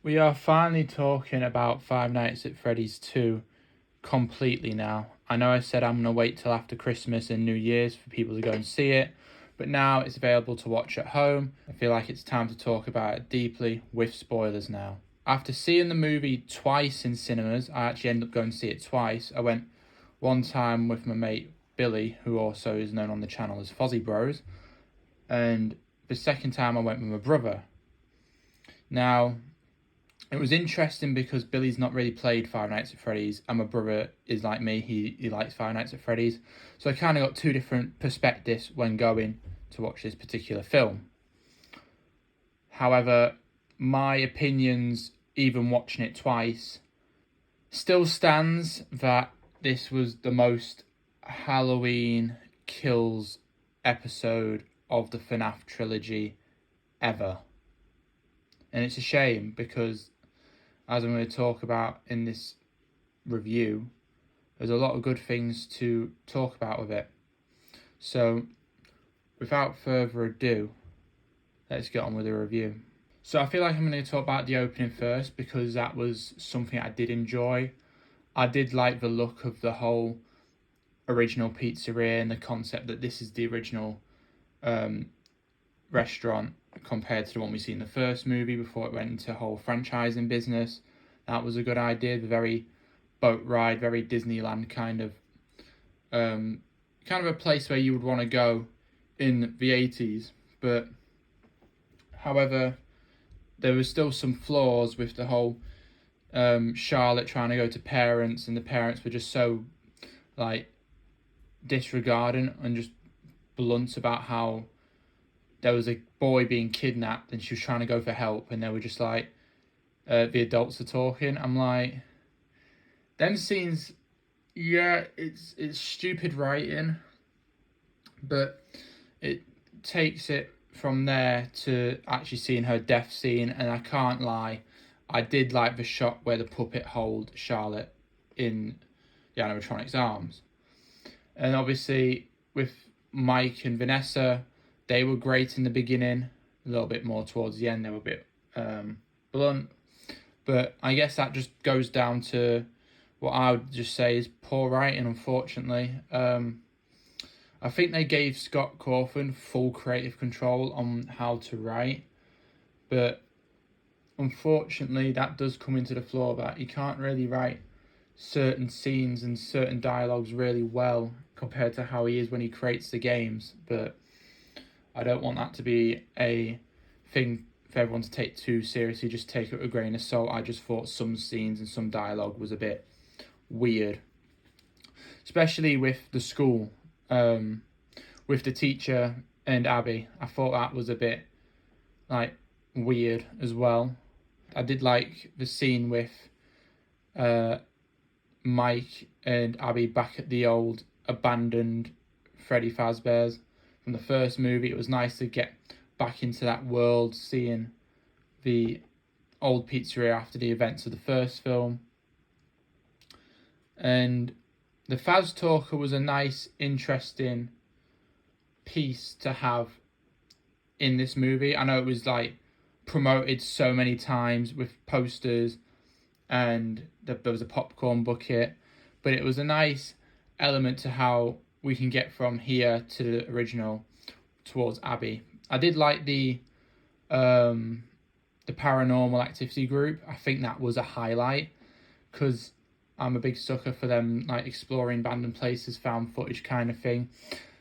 We are finally talking about Five Nights at Freddy's 2 completely now. I know I said I'm going to wait till after Christmas and New Year's for people to go and see it, but now it's available to watch at home. I feel like it's time to talk about it deeply with spoilers now. After seeing the movie twice in cinemas, I actually ended up going to see it twice. I went one time with my mate Billy, who also is known on the channel as Fozzie Bros, and the second time I went with my brother. Now, it was interesting because Billy's not really played Five Nights at Freddy's, and my brother is like me, he likes Five Nights at Freddy's. So I kind of got two different perspectives when going to watch this particular film. However, my opinions, even watching it twice, still stands that this was the most Halloween kills episode of the FNAF trilogy ever. And it's a shame because, as I'm going to talk about in this review, there's a lot of good things to talk about with it. So, without further ado, let's get on with the review. So I feel like I'm going to talk about the opening first because that was something I did enjoy. I did like the look of the whole original pizzeria and the concept that this is the original restaurant compared to the one we see in the first movie before it went into whole franchising business. That was a good idea. The very boat ride, very Disneyland kind of a place where you would want to go in the 80s. But however, there was still some flaws with the whole Charlotte trying to go to parents, and the parents were just so disregarding and just blunt about how there was a boy being kidnapped and she was trying to go for help, and they were just the adults are talking. I'm like, them scenes, yeah, it's stupid writing, but it takes it from there to actually seeing her death scene. And I can't lie, I did like the shot where the puppet hold Charlotte in the animatronic's arms. And obviously with Mike and Vanessa, they were great in the beginning. A little bit more towards the end, they were a bit blunt. But I guess that just goes down to what I would just say is poor writing, unfortunately. I think they gave Scott Cawthon full creative control on how to write. But unfortunately, that does come into the flaw that he can't really write certain scenes and certain dialogues really well compared to how he is when he creates the games. But I don't want that to be a thing for everyone to take too seriously. Just take it with a grain of salt. I just thought some scenes and some dialogue was a bit weird, especially with the school, with the teacher and Abby. I thought that was a bit weird as well. I did like the scene with Mike and Abby back at the old abandoned Freddy Fazbear's from the first movie. It was nice to get back into that world, seeing the old pizzeria after the events of the first film. And the Faz Talker was a nice, interesting piece to have in this movie. I know it was promoted so many times with posters, and there was a popcorn bucket, but it was a nice element to how we can get from here to the original towards Abby. I did like the paranormal activity group. I think that was a highlight because I'm a big sucker for them exploring abandoned places, found footage kind of thing.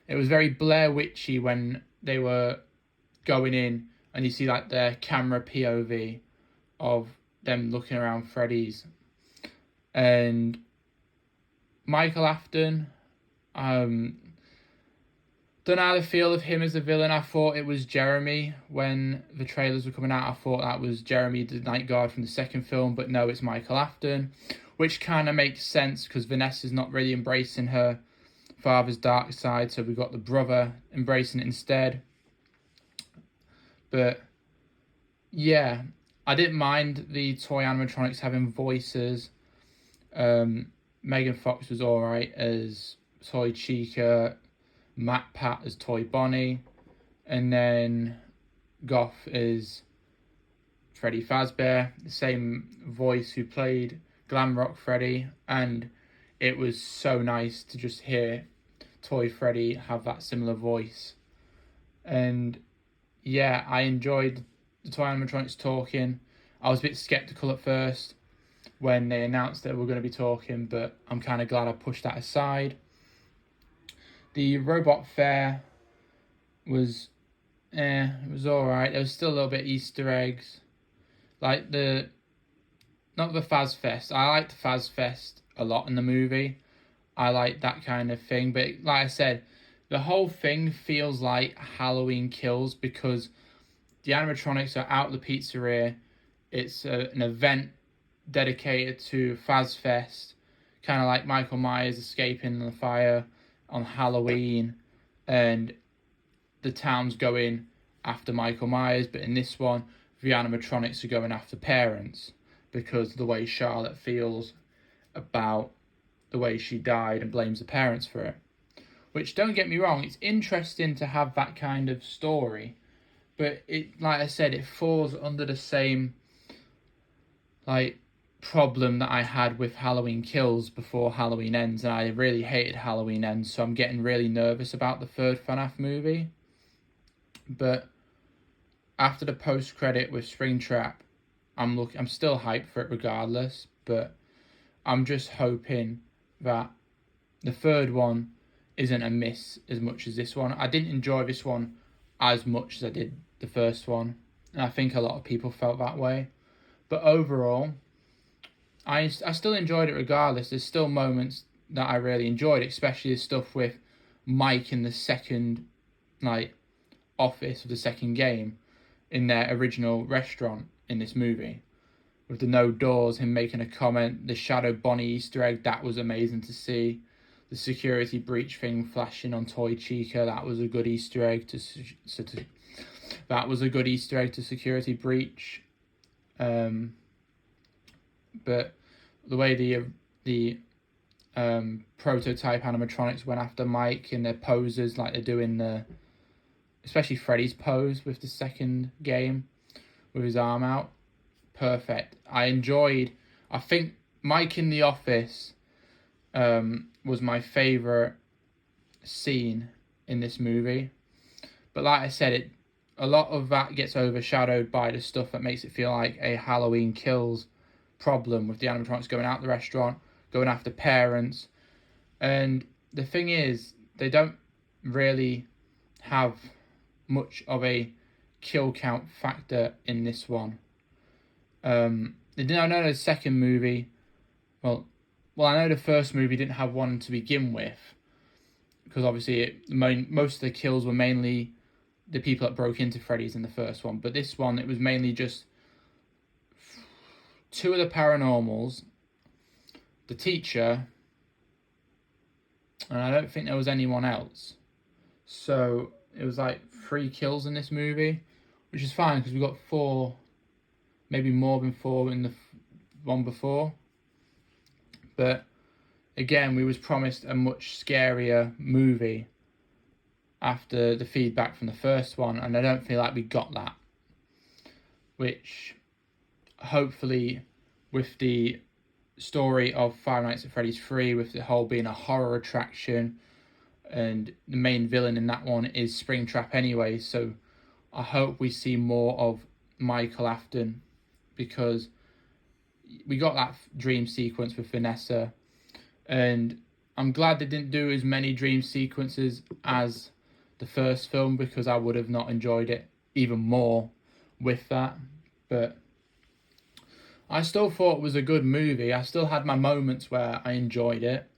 It was very Blair Witchy when they were going in and you see their camera POV of them looking around Freddy's. And Michael Afton, don't know how to feel of him as a villain. I thought it was Jeremy when the trailers were coming out. I thought that was Jeremy the Night Guard from the second film, but no, it's Michael Afton, which kind of makes sense because Vanessa's not really embracing her father's dark side, so we got the brother embracing it instead. But yeah, I didn't mind the toy animatronics having voices. Megan Fox was alright as Toy Chica, Matt Pat as Toy Bonnie, and then Goth is Freddy Fazbear, the same voice who played Glam Rock Freddy, and it was so nice to just hear Toy Freddy have that similar voice. And yeah, I enjoyed the toy animatronics talking. I was a bit skeptical at first when they announced that we're going to be talking, but I'm kind of glad I pushed that aside. The robot fair was it was alright. There was still a little bit Easter eggs. Like not the Faz Fest. I liked Faz Fest a lot in the movie. I like that kind of thing. But like I said, the whole thing feels like Halloween Kills because the animatronics are out of the pizzeria. It's an event dedicated to Faz Fest. Kind of like Michael Myers escaping the fire on Halloween. And the town's going after Michael Myers. But in this one, the animatronics are going after parents because of the way Charlotte feels about the way she died and blames the parents for it. Which, don't get me wrong, it's interesting to have that kind of story, but it, like I said, it falls under the same problem that I had with Halloween Kills before Halloween Ends, and I really hated Halloween Ends, so I'm getting really nervous about the third FNAF movie. But after the post-credit with Springtrap, I'm still hyped for it regardless, but I'm just hoping that the third one isn't a miss as much as this one. I didn't enjoy this one as much as I did the first one, and I think a lot of people felt that way. But overall, I still enjoyed it regardless. There's still moments that I really enjoyed, especially the stuff with Mike in the second office of the second game in their original restaurant in this movie. With the no doors, him making a comment, the Shadow Bonnie Easter egg, that was amazing to see. The security breach thing flashing on Toy Chica, that was a good Easter egg that was a good Easter egg to security breach. But the way the prototype animatronics went after Mike in their poses, like they're doing especially Freddy's pose with the second game with his arm out. Perfect. I think Mike in the office was my favourite scene in this movie. But like I said, a lot of that gets overshadowed by the stuff that makes it feel like a Halloween Kills problem with the animatronics going out the restaurant, going after parents. And the thing is, they don't really have much of a kill count factor in this one. I know the second movie, well, I know the first movie didn't have one to begin with, because obviously most of the kills were mainly the people that broke into Freddy's in the first one. But this one, it was mainly just two of the paranormals, the teacher, and I don't think there was anyone else. So it was 3 kills in this movie, which is fine because we got 4, maybe more than 4 in the one before. But again, we was promised a much scarier movie after the feedback from the first one, and I don't feel like we got that. Which, hopefully, with the story of Five Nights at Freddy's 3, with the whole being a horror attraction, and the main villain in that one is Springtrap anyway, so I hope we see more of Michael Afton, because we got that dream sequence with Vanessa, and I'm glad they didn't do as many dream sequences as the first film, because I would have not enjoyed it even more with that. But I still thought it was a good movie. I still had my moments where I enjoyed it,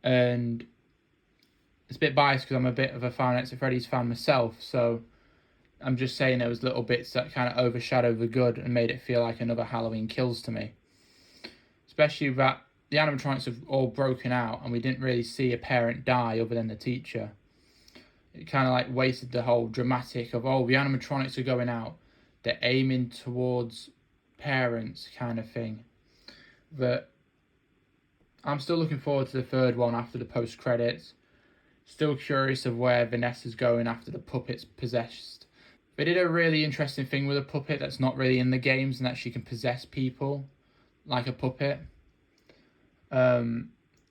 and it's a bit biased because I'm a bit of a Five Nights at Freddy's fan myself, so I'm just saying there was little bits that kind of overshadowed the good and made it feel like another Halloween Kills to me. Especially that the animatronics have all broken out and we didn't really see a parent die other than the teacher. It kind of wasted the whole dramatic of, the animatronics are going out, they're aiming towards parents kind of thing. But I'm still looking forward to the third one after the post-credits. Still curious of where Vanessa's going after the puppets possessed They did a really interesting thing with a puppet that's not really in the games, and that she can possess people like a puppet.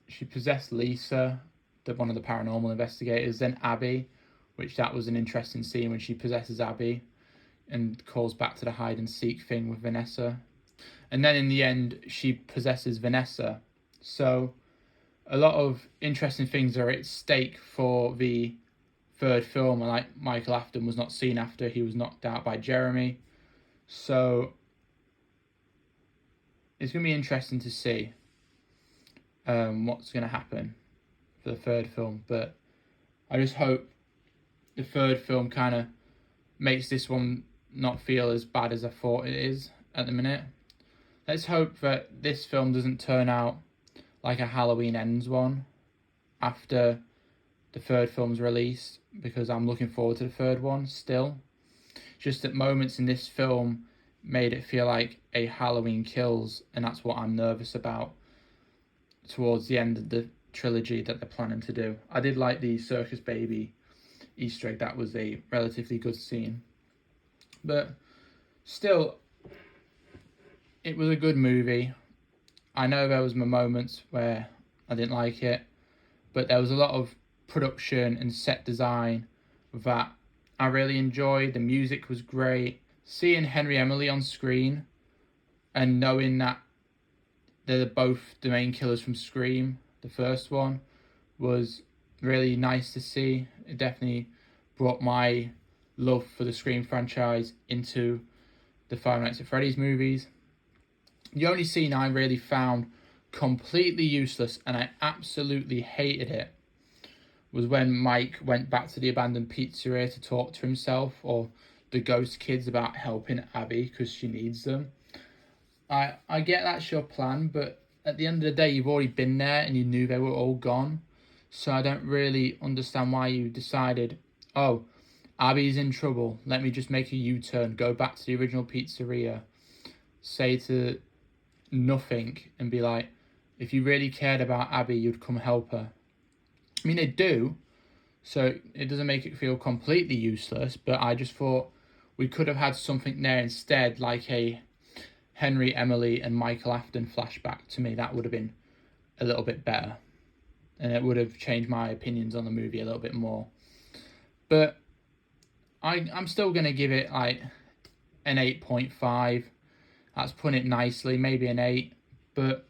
She possessed Lisa, one of the paranormal investigators, then Abby, which that was an interesting scene when she possesses Abby and calls back to the hide and seek thing with Vanessa. And then in the end, she possesses Vanessa. So a lot of interesting things are at stake for the third film, and like Michael Afton was not seen after he was knocked out by Jeremy. So it's going to be interesting to see what's going to happen for the third film. But I just hope the third film kind of makes this one not feel as bad as I thought it is at the minute. Let's hope that this film doesn't turn out like a Halloween Ends one after the third film's released, because I'm looking forward to the third one still. Just that moments in this film made it feel like a Halloween Kills, and that's what I'm nervous about towards the end of the trilogy that they're planning to do. I did like the circus baby Easter egg. That was a relatively good scene. But still, it was a good movie. I know there was my moments where I didn't like it, but there was a lot of production and set design that I really enjoyed. The music was great. Seeing Henry Emily on screen and knowing that they're both the main killers from Scream, the first one, was really nice to see. It definitely brought my love for the Scream franchise into the Five Nights at Freddy's movies. The only scene I really found completely useless, and I absolutely hated it, was when Mike went back to the abandoned pizzeria to talk to himself or the ghost kids about helping Abby because she needs them. I get that's your plan, but at the end of the day, you've already been there and you knew they were all gone. So I don't really understand why you decided, oh, Abby's in trouble, let me just make a U-turn, go back to the original pizzeria, say to nothing and be like, if you really cared about Abby, you'd come help her. I mean, they do, so it doesn't make it feel completely useless, but I just thought we could have had something there instead, like a Henry, Emily, and Michael Afton flashback. To me, that would have been a little bit better, and it would have changed my opinions on the movie a little bit more. But I'm still going to give it like an 8.5. That's putting it nicely, maybe an 8. But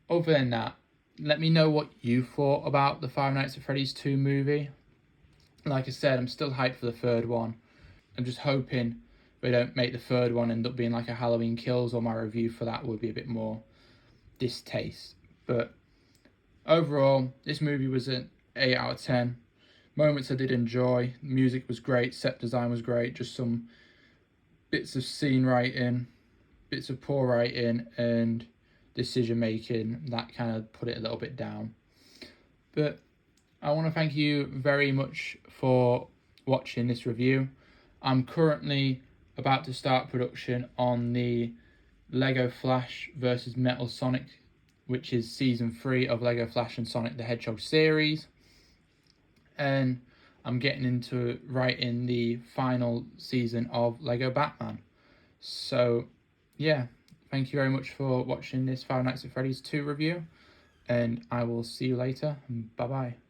other than that, let me know what you thought about the Five Nights at Freddy's 2 movie. Like I said, I'm still hyped for the third one. I'm just hoping they don't make the third one end up being like a Halloween Kills, or my review for that would be a bit more distaste. But overall, this movie was an 8 out of 10. Moments I did enjoy. Music was great, set design was great, just some bits of scene writing, bits of poor writing, and decision making that kind of put it a little bit down. But I want to thank you very much for watching this review. I'm currently about to start production on the Lego Flash versus Metal Sonic, which is season 3 of Lego Flash and Sonic the Hedgehog series, and I'm getting into writing the final season of Lego Batman. So yeah, thank you very much for watching this Five Nights at Freddy's 2 review, and I will see you later. Bye bye.